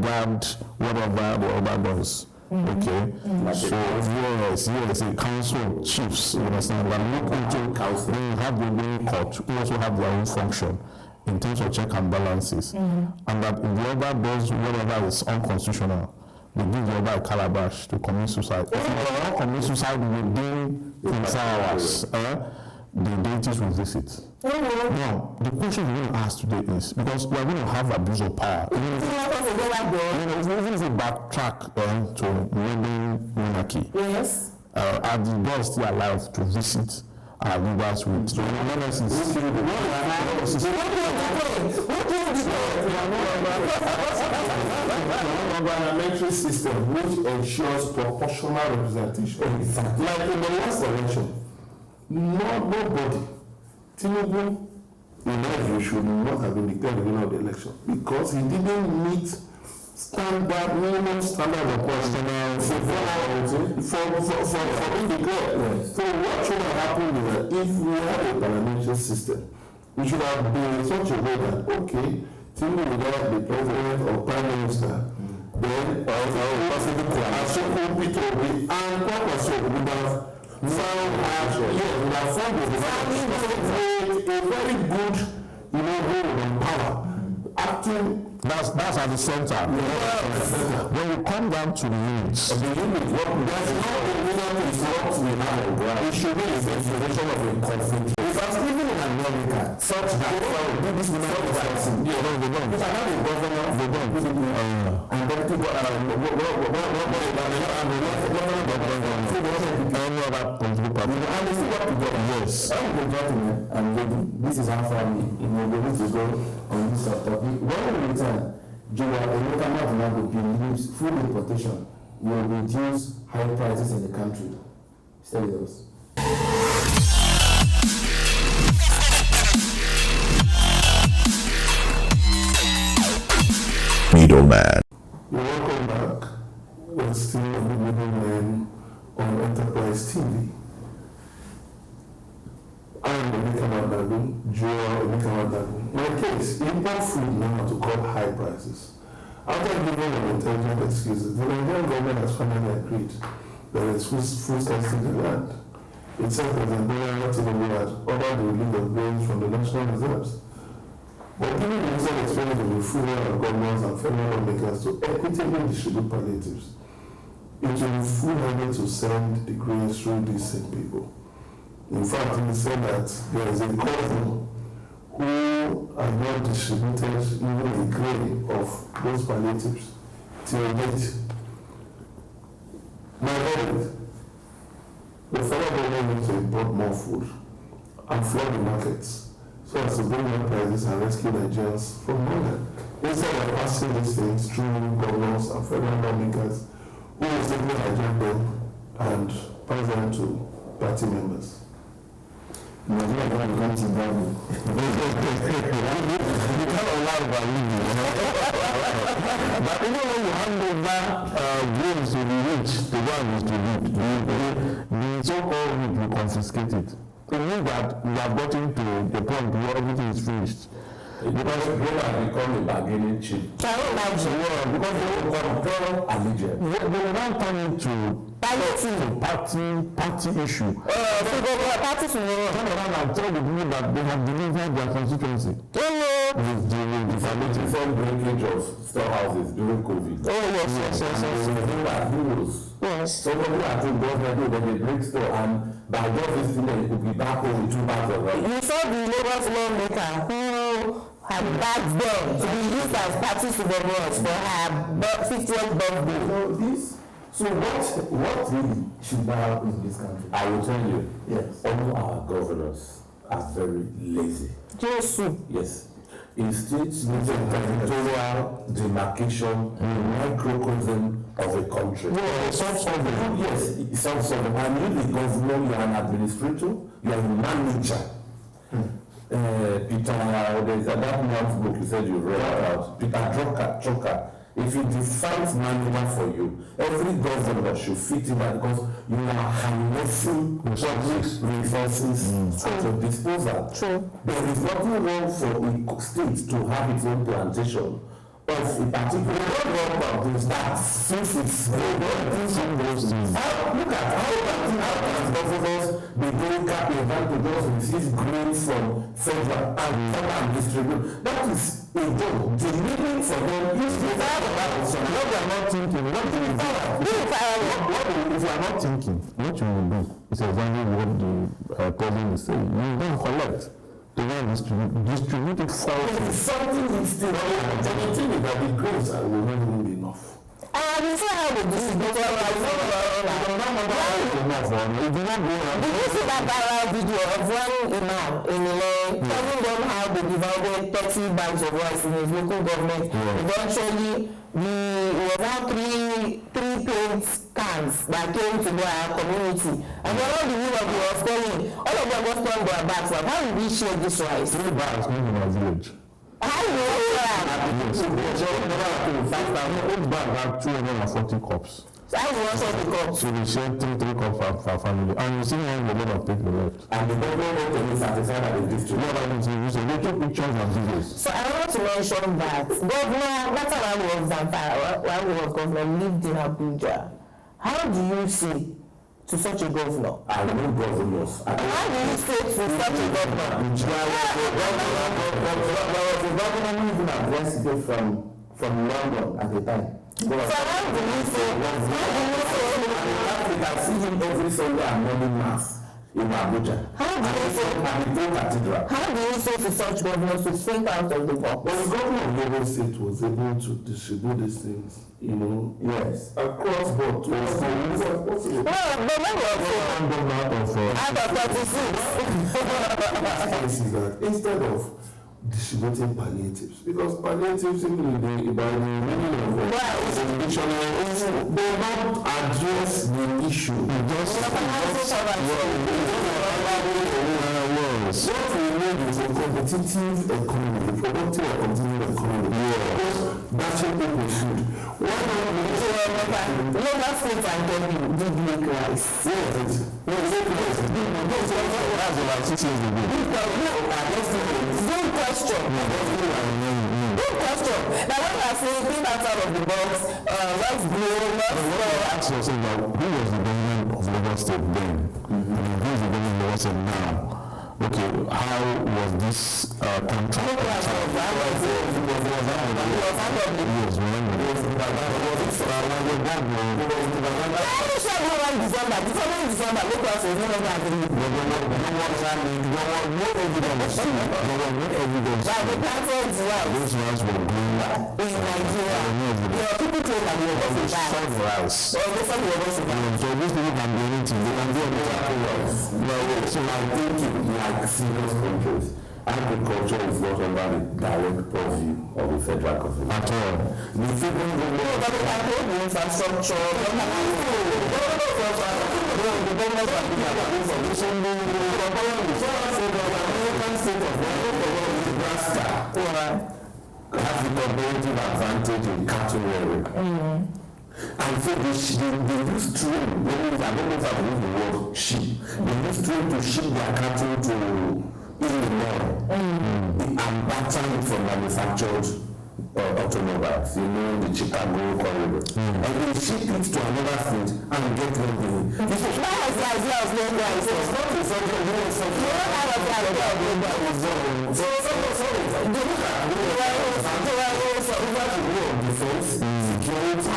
grabbed whatever the other does Okay, so yes, a council of chiefs, you understand, that look into council. When you have the ruling court, who also have their own function in terms of check and balances, and that if the other does whatever is unconstitutional, they give the other a calabash to commit suicide. If you don't commit suicide within 24 hours, the deities will visit. Now, the question we're going to ask today is, because we are going to have abuse of power, even if we backtrack to modern monarchy, Yes. are the gods still alive to visit our rulers with? So, parliamentary system which ensures proportional representation. Like in the last election, nobody, Tinubu, in my view, should not have been declared the winner of the election because he didn't meet minimum standard of personal for being declared. So what should have happened is that if we had a parliamentary system, we should have been in such a way that, okay, Tinubu will have the president or prime minister, then and Papa would have a very good, role in power, acting. That's at the center. When you come down to the units, That's not the reason to insult the man of God. It should be a definition of a conflict. If I was living in America, such that this is not the person. If I have a governor, and then people yes. This is how far we need to go on this topic. When we return, food importation will reduce high prices in the country. Stay with us. middleman. Welcome back. We're still on the middleman on Enterprise TV. I'm my case, import food now to cut high prices. After giving an intelligent excuses, the Nigerian government has finally agreed that it's food scarcity in the land. It said that Nigeria Tinubu had ordered the release of grains from the national reserves. But given the recent experience of the food and governments and federal lawmakers to equitably distribute palliatives, it will be food-handed to send the grains through these same people. In fact, he said that there is a cousin who has not distributed even a grain of those palliatives till date. My verdict, the federal government needs to import more food and flood the markets so as to bring down prices and rescue Nigerians from hunger. Instead of passing these things through governors and federal lawmakers who will simply hijack them and pass them to party members. Nigeria going to become Zimbabwe. You can't allow but even when you hand over grains to the rich, the one is to reap, the so-called rich will confiscate it. It means that we have gotten to the point where everything is finished. Because they have become a bargaining chip. Can you imagine? Yeah, because they will compel allegiance. They will now turn into party issue. Party to turn around and tell the people that they have delivered their constituency. With the some breakage of storehouses during COVID. Yes. Somebody had to go there when they break store and by just visiting them, it could be back home with 2 bags of rice. You saw the Lagos lawmaker who had bagged them to be used as parties to the world for her 50th birthday. So what really should happen in this country? I will tell you. Yes. All our governors are very lazy. Yes. Instead, needs a territorial demarcation, microcosm of a country. Some of them. And you, the governor, you are an administrator, you are a manager. Peter, there's that man's book you said you read about. Peter Drucker. If it defines manual for you, every governor should fit in that because you are harnessing public resources at your disposal. True. There is nothing wrong for a state to have its own plantation of a particular of that since it's look at how governors they go cap event to just receive grants from federal and distribute. That is a job. The living for them is without about some. What they are not thinking, what do you do? If you are not thinking, what you will do is exactly what the president is saying. You don't collect. They want to distribute it for something is still and the thing is that the grades will not even be enough. You see how the distributor did you see that viral video of one imam in Ilorin telling them how they divided 30 bags of rice in his local government? Eventually, it was now three paint cans that came to our community. And then all the women was telling, all of them just turned their backs like, how will we share this rice? 3 bags came from our village. How will we share? Each bag had 240 cups. So how will we share the cups? So we shared 3 cups for family. And you see how a lot of people left. And the government went to satisfied at the district. What happened to you? So they took pictures and videos. So I want to mention that governor, that's how I was Zamfara, while we was governor, lived in Abuja. How do you say to such a governor? I know governors. How do you say to such a governor? There was a governor who even addressed it from London at the time. So how do you say? You can see him every Sunday and morning mass in Abuja. How do you say? How do you say to such governors to think out of the box? Well, the governor of Lagos State was able to distribute these things, yes, across board to us. No, but when was out of 36? Instead of distributing palliatives, because palliatives by the meaning of they don't address the issue. What we need is a competitive economy, a productive and continuing economy. That's what people should. Why not Lagos State and Kebbi did make rice? Yes. That's about 6 years ago. Good question. Now when I say think outside of the box, let's grow, ask yourself who was the government of Lagos State then? Who is the government of Lagos State now? Okay, how was this contract? Like serious countries, agriculture is not under the direct purview of the federal government at all. The federal government the infrastructure, has the comparative advantage in cattle rearing. And so they use train, they use the word sheep. They use train to ship their cattle to Illinois and batter it from manufactured automobiles, the Chicago corridor. And they ship it to another state and get revenue. This is not as the idea of no rice. It's not the subject of the subject. You don't have the idea of no rice. So they look at defense, security,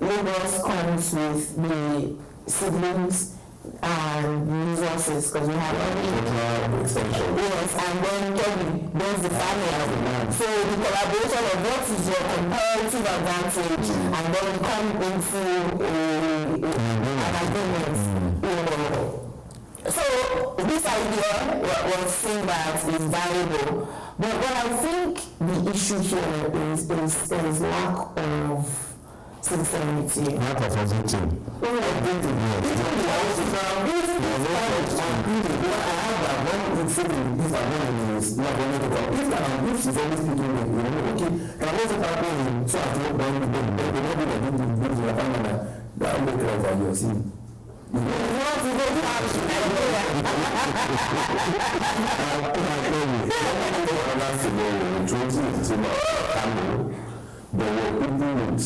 Lagos comes with the siblings and resources because we have extension. Yes, and then Kevin does the family. So the collaboration of what is your comparative advantage and then we come into an agreement. So this idea was seen that is valuable. But what I think the issue here is lack of sincerity. Not of everything. There were people with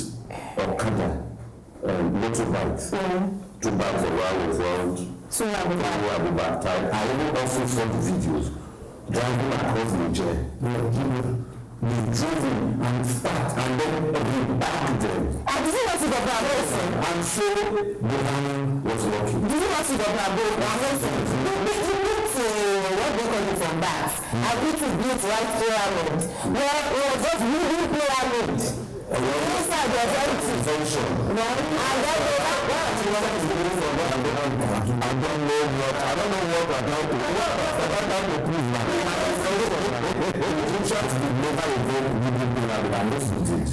Okada motorbikes, 2 bikes around the front, I even also saw the videos driving across Niger. They drove in and start and then they backed them. And did you not see the Brabation? And so the man was lucky. Did you not see the Brabation? What they call it from that? I need to build right pyramid. Where it was just moving pyramid. Inside the invention. And then they like what? I don't know what I don't know what about to prove now. Egypt did never evolve moving pyramid and most of it.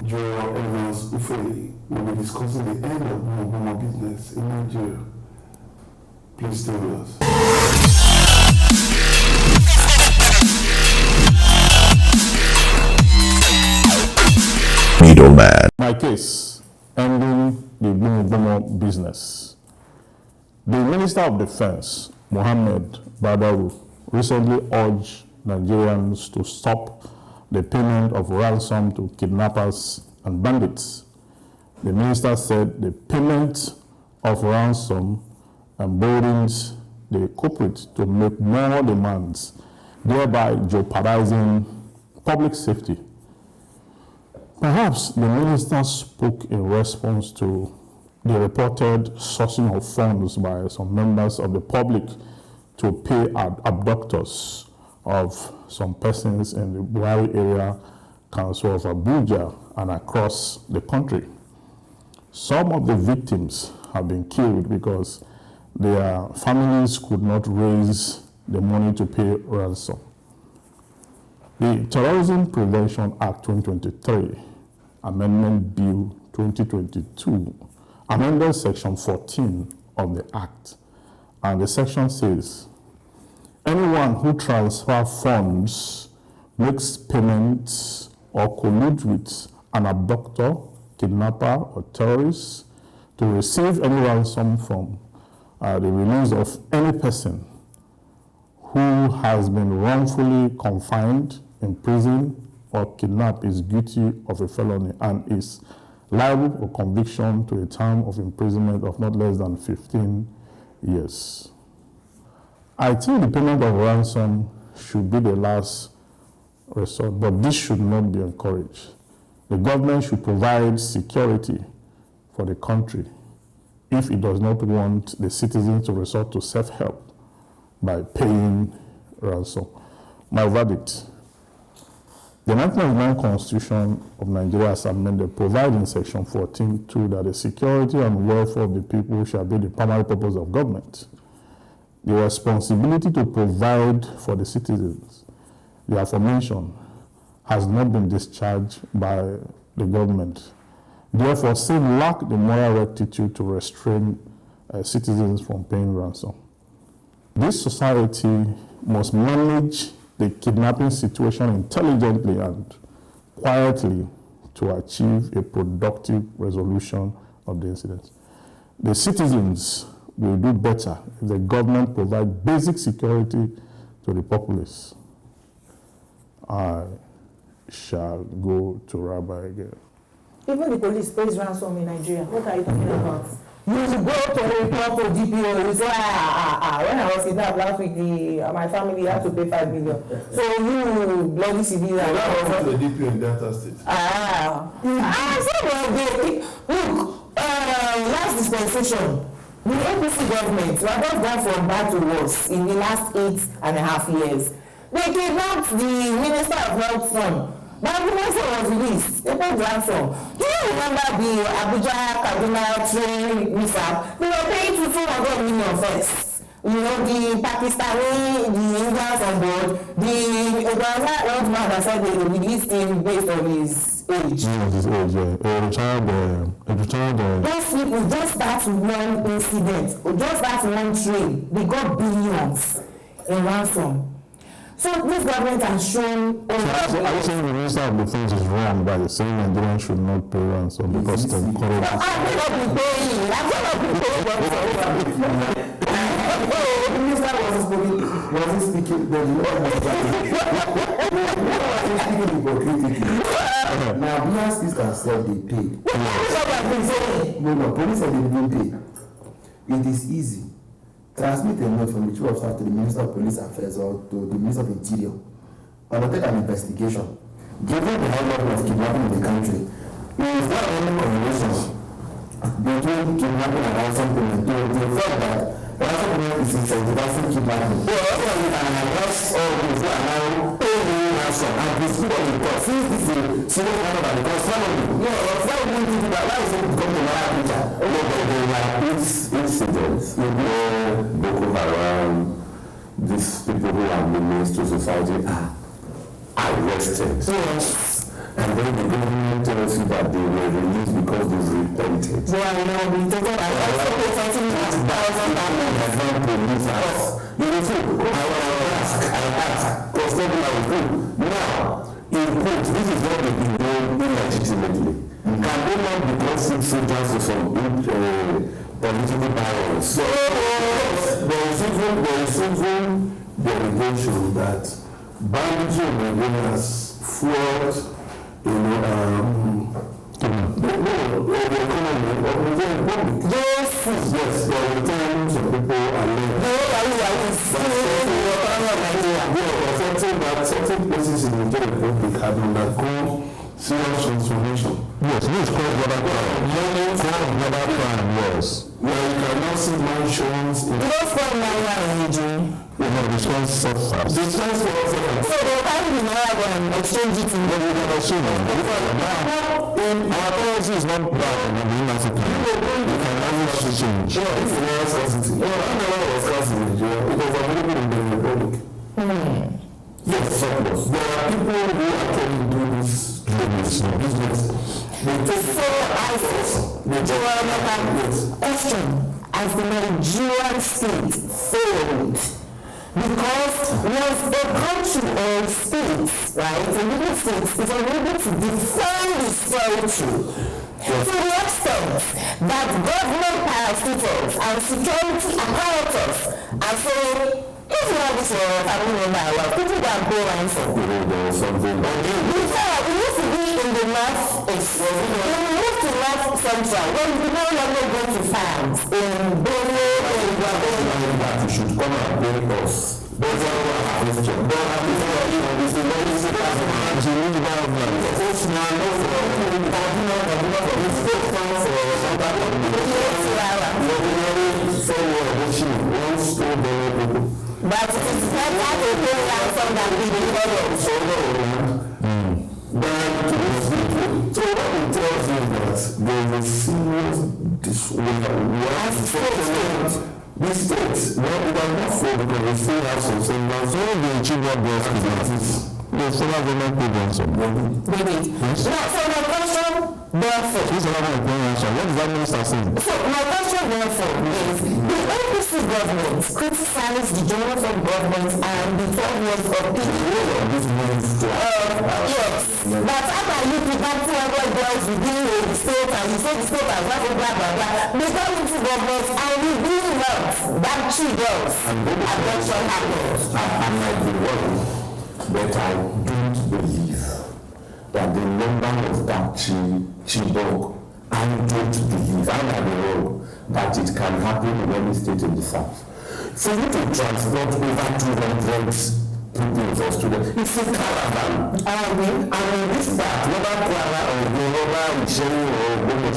Your Evans Ufeli will be discussing the end of Gbomogbomo business in Nigeria. Please stay with us. Middleman. My case, ending the Gbomogbomo business. The Minister of Defense, Mohammed Badaru, recently urged Nigerians to stop the payment of ransom to kidnappers and bandits. The minister said the payment of ransom emboldens the culprit to make more demands, thereby jeopardizing public safety. Perhaps the minister spoke in response to the reported sourcing of funds by some members of the public to pay abductors of some persons in the Buhari area council of Abuja and across the country. Some of the victims have been killed because their families could not raise the money to pay ransom. The Terrorism Prevention Act 2023, Amendment Bill 2022, amended Section 14 of the Act, and the section says, anyone who transfers funds, makes payments, or colludes with an abductor, kidnapper, or terrorist to receive any ransom from the release of any person who has been wrongfully confined, imprisoned, or kidnapped is guilty of a felony and is liable for conviction to a term of imprisonment of not less than 15 years. I think the payment of ransom should be the last resort, but this should not be encouraged. The government should provide security for the country if it does not want the citizens to resort to self-help by paying ransom. My verdict: the 1999 Constitution of Nigeria as amended provides in Section 14(2) that the security and welfare of the people shall be the primary purpose of government. The responsibility to provide for the citizens, the aforementioned, has not been discharged by the government. Therefore, some lack the moral rectitude to restrain citizens from paying ransom. This society must manage the kidnapping situation intelligently and quietly to achieve a productive resolution of the incident. The citizens will do better if the government provides basic security to the populace. I shall go to Rabbi again. Even the police pays ransom in Nigeria. What are you talking about? You go to report to DPO, you say, when I was kidnapped last week, my family had to pay 5 million. So you bloody civilian. Well, that was to the DPO in Delta State. Look, last dispensation, the APC government, we have just gone from bad to worse in the last 8.5 years. They kidnapped the Minister of Health Fund. But the minister was released. They paid ransom. Do you remember the Abuja Kaduna train mishap? They were paying to 200 million first. the Pakistani, the Indians on board, the old man that said they released him based on his age. His age, yeah. A retired. Those people, just that one incident, or just that one train, they got billions in ransom. So this government has shown. So are you saying the Minister of Defense is wrong by saying Nigerians should not pay ransom because of the corruption? I cannot be paying. I cannot be paying. The minister wasn't speaking, the Lord was speaking hypocritically. Now, Bia's sister said they paid. No, police said they didn't pay. It is easy. Transmit a note from the chief of staff to the Minister of Police Affairs or to the Minister of Interior. Undertake an investigation. Given the high level of kidnapping in the country, is there any correlation between kidnapping and ransom payment? The fact that ransom payment is incentivizing kidnapping. Well, also we can address all these who are now paying ransom and be speak on the court. Since this is a serious matter by the court, family, why would you do that? Why is it become a moral picture? Incidents, Boko Haram, these people who are menace to society are arrested. Yes. And then the government tells you that they were released because they've repented. Yeah, I know. We took it. I also pay $30,000. Police us. You will see, I ask, constantly I will do. Now, in quote, this is what they've been doing illegitimately. Can they not become food soldiers to some political violence? So, there is even derivation that banditry in Nigeria has fueled, the economy of the republic. Yes, there are times some people are certain places in the Nigerian Republic have undergone serious transformation. Yes, this is called border crime. Yes. Where you cannot see mansions in Those from Nigeria This one's so fast. the sense of so they can't be now and exchange it in the Our policy is not bad in the university. We can always change. it's a real scarcity. I never was scarcity in Nigeria. It was available in the Republic. Yes, surplus. There are people who actually do this business. They take question as the Nigerian state failed because was a country or a state, right, a little state is unable to define its territory to the extent that government parasitors and security apparatus are saying, if you have this family member, people can go ransom. There was something Before, we used to be in the north east. When we moved to north central, when we no longer go to farms, in Bono, in Gbomogbomo. that you should come and pay us. Those are our question. But I think it's a very simple answer. You need to have like this man for But it's better to pay ransom than be the follow. so what it tells you that there is a serious the states, well, we are not for because we still have some semblance. So the children birth is the federal government programs of money. So my question, therefore, This is another important answer. What does that minister saying? so my question therefore is, the APC government criticized the Jonathan government and the 12 years of peace. Yes, but after you pick up 200 boys within the state and you say the state has not blah blah blah, they come into government and we bring out that 2 girls abduction happens. I might be wrong, but I don't believe that the number of that Chibok, I don't believe, I might be wrong, that it can happen in any state in the south. For you to transport over 200 pupils or students, it's a caravan. And this that, whether Tyla or whether Michelle or whether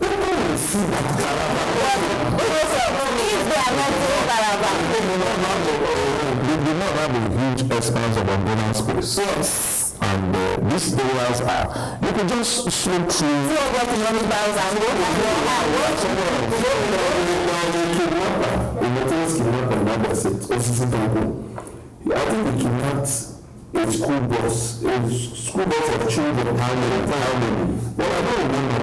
people will see that caravan. If they are not doing caravan, They do not have a huge expanse of abundant space. yes. And And these areas are, you could just slow through. I think they kidnapped a school bus of children. How many? Well, I don't remember.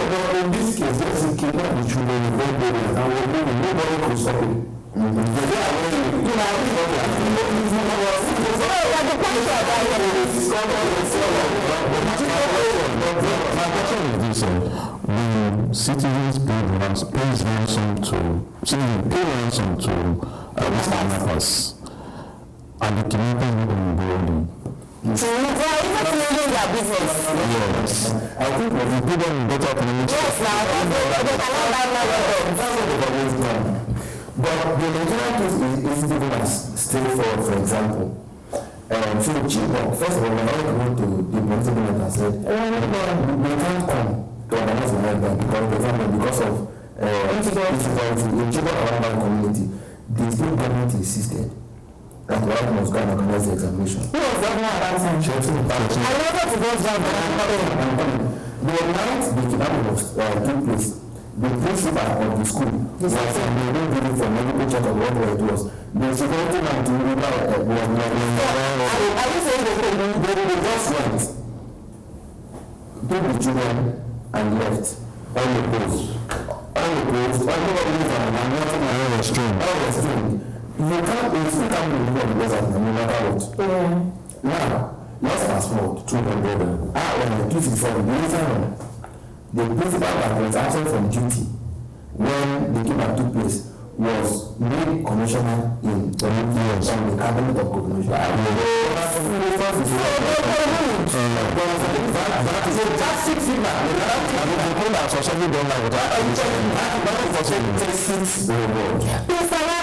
But in this case, let's say kidnap the children in one area, and nobody could stop it. My question is this: when citizens pay ransom to these kidnappers, and the kidnappers will be building. Yes, I think we will give them better economic. But the Nigerian case is even as straightforward, for example. So Chibok, first of all, when I went to the municipality and said, they can't come to organize the night because of insecurity in Chibok Arabian community. The state government insisted that the right must go and organize the examination. Who was governor at that time? I never to go down. The night the kidnapping took place, the principal of the school was the main building for medical check of whatever it was. The security man to was not. I would say they just went, took the children and left. All the posts, all restrained. You can't be because of no matter what. Now, let's fast forward 200. When 267, the principal that was absent from duty when the kidnapping took place was made commissioner in the cabinet of coordination.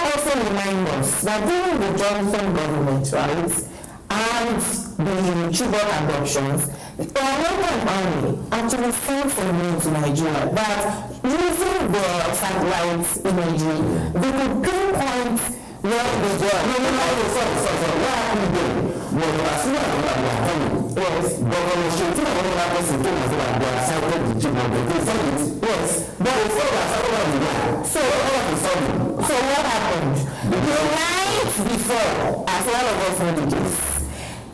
Also remind us that during the Johnson government, right, and the Chibok abductions, the American army actually sent some men to Nigeria that using the satellite imagery, they could pinpoint where they were. What happened there? Well, as soon as they were coming, yes, Governor Shetima was that person told us that they had sighted the Chibok, they said it, yes, but they said that someone was there. So what happened? The night before, as all of us know the case,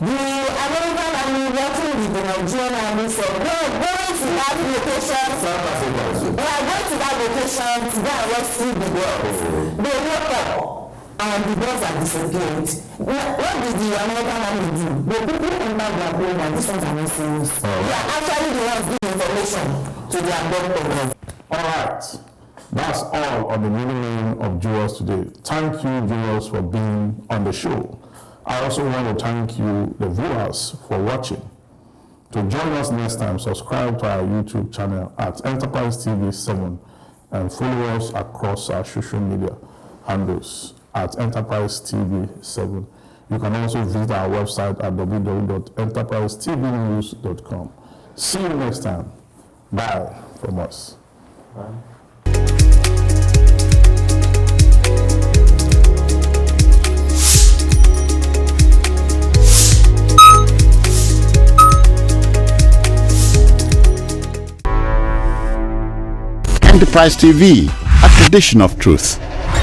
the American army working with the Nigerian army said, no, going to that location, we are going to that location to go and rescue the girls. They woke up and the girls are disappeared. What did the American army do? The people entered their home and this one's not serious. They are actually the ones giving information to the abductors. All right. That's all on the meaning of Jewels today. Thank you, Jewels, for being on the show. I also want to thank you, the viewers, for watching. To join us next time, subscribe to our YouTube channel at Enterprise TV 7 and follow us across our social media handles at Enterprise TV 7. You can also visit our website at www.enterprisetvnews.com. See you next time. Bye from us. Bye. Enterprise TV, a tradition of truth.